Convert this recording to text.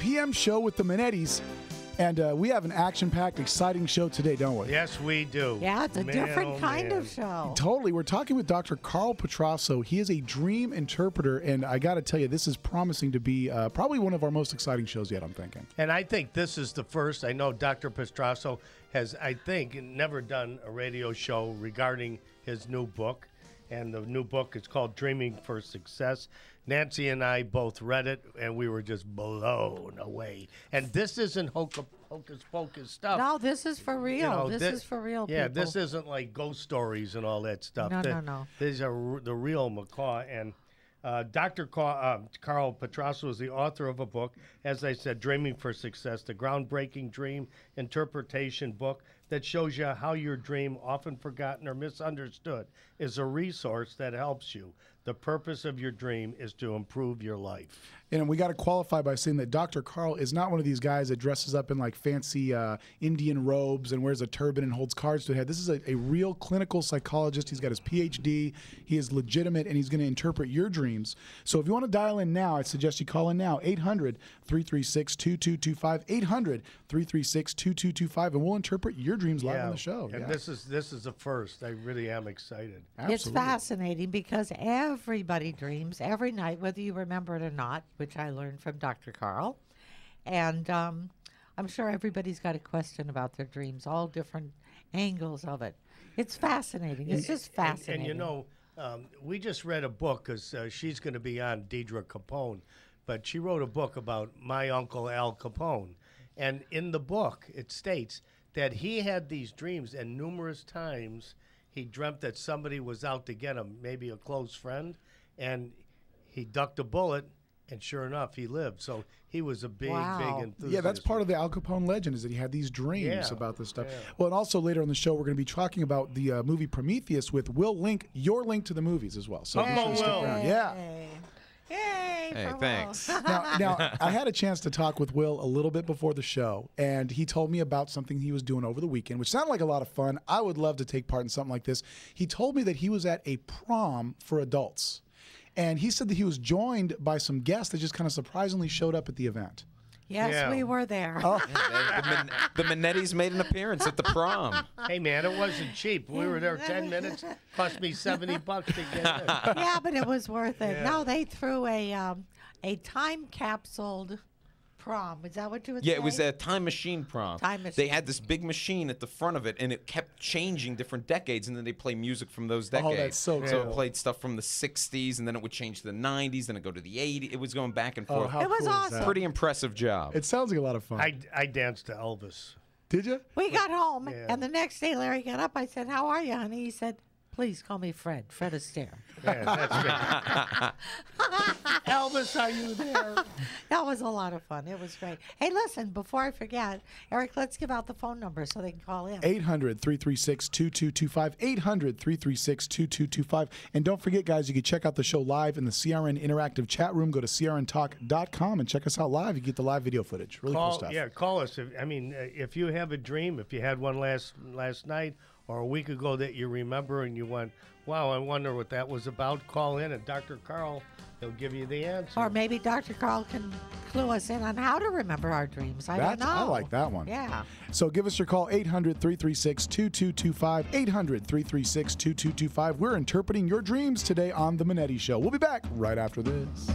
p.m. show with the Manettis. And we have an action-packed, exciting show today, don't we? Yes, we do. Yeah, it's a different kind of show. Totally. We're talking with Dr. Carl Petrasso. He is a dream interpreter, and I got to tell you, this is promising to be probably one of our most exciting shows yet, I'm thinking. And I think this is the first. I know Dr. Petrasso has, I think, never done a radio show regarding his new book. And the new book is called Dreaming for Success. Nancy and I both read it, and we were just blown away. And this isn't hocus pocus stuff. No, this is for real. You know, this is for real people. Yeah, this isn't like ghost stories and all that stuff. No. These are the real macaw. And Dr. Carl Petrasso is the author of a book, as I said, Dreaming for Success, the groundbreaking dream interpretation book that shows you how your dream, often forgotten or misunderstood, is a resource that helps you. The purpose of your dream is to improve your life. And we got to qualify by saying that Dr. Carl is not one of these guys that dresses up in like fancy Indian robes and wears a turban and holds cards to his head. This is a real clinical psychologist. He's got his PhD. He is legitimate, and he's going to interpret your dreams. So if you want to dial in now, I suggest you call in now, 800-336-2225, 800-336-2225, and we'll interpret your dreams live on the show. And this is a first. I really am excited. Absolutely. It's fascinating because everybody dreams every night, whether you remember it or not, which I learned from Dr. Carl. And I'm sure everybody's got a question about their dreams, all different angles of it. It's fascinating. It's just fascinating. And you know, we just read a book because she's going to be on Deidre Capone, but she wrote a book about my uncle Al Capone. And in the book, it states that he had these dreams, and numerous times he dreamt that somebody was out to get him, maybe a close friend, and he ducked a bullet, and sure enough, he lived. So he was a big enthusiast. Yeah, that's part of the Al Capone legend, is that he had these dreams about this stuff. Yeah. Well, and also later on the show, we're going to be talking about the movie Prometheus with Will Link, your link to the movies as well. So Uncle Will. Yeah. Yay! Hey, thanks. Now, I had a chance to talk with Will a little bit before the show, and he told me about something he was doing over the weekend, which sounded like a lot of fun. I would love to take part in something like this. He told me that he was at a prom for adults, and he said that he was joined by some guests that just kind of surprisingly showed up at the event. Yes, we were there. Oh. The Manettis made an appearance at the prom. Hey, man, it wasn't cheap. We were there 10 minutes. Cost me $70 to get in. Yeah, but it was worth it. Yeah. No, they threw a time-capsuled prom. Is that what you would say? Yeah, it was a time machine prom. Time machine. They had this big machine at the front of it, and it kept changing different decades, and then they play music from those decades. Oh, that's so cool. So it played stuff from the 60s, and then it would change to the 90s, then it would go to the 80s. It was going back and forth. How it was cool awesome. Pretty impressive job. It sounds like a lot of fun. I danced to Elvis. Did you? We got home, and the next day Larry got up. I said, "How are you, honey?" He said, "Please call me Fred. Fred Astaire." Yeah, that's great. Elvis, are you there? That was a lot of fun. It was great. Hey, listen, before I forget, Eric, let's give out the phone number so they can call in. 800-336-2225, 800-336-2225. And don't forget, guys, you can check out the show live in the CRN Interactive chat room. Go to crntalk.com and check us out live. You get the live video footage. Really cool stuff. Yeah, call us. If you have a dream, if you had one last night, or a week ago that you remember and you went, wow, I wonder what that was about, call in, and Dr. Carl, he'll give you the answer. Or maybe Dr. Carl can clue us in on how to remember our dreams. I don't know. I like that one. Yeah. So give us your call, 800-336-2225, 800-336-2225. We're interpreting your dreams today on The Manetti Show. We'll be back right after this.